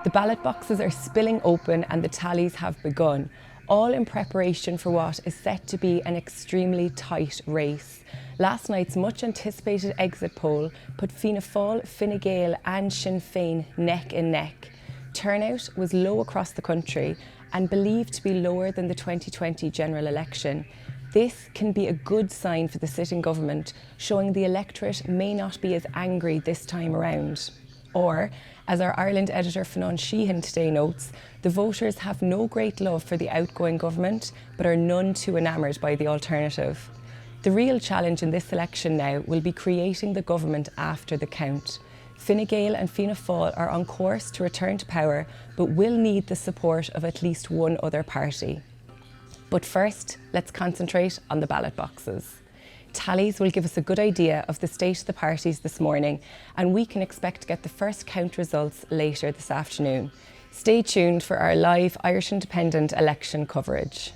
The ballot boxes are spilling open and the tallies have begun, all in preparation for what is set to be an extremely tight race. Last night's much anticipated exit poll put Fianna Fáil, Fine Gael and Sinn Féin neck in neck. Turnout was low across the country and believed to be lower than the 2020 general election. This can be a good sign for the sitting government, showing the electorate may not be as angry this time around. Or, as our Ireland editor Fionnán Sheehan today notes, the voters have no great love for the outgoing government, but are none too enamoured by the alternative. The real challenge in this election now will be creating the government after the count. Fine Gael and Fianna Fáil are on course to return to power, but will need the support of at least one other party. But first, let's concentrate on the ballot boxes. Tallies will give us a good idea of the state of the parties this morning, and we can expect to get the first count results later this afternoon. Stay tuned for our live Irish Independent election coverage.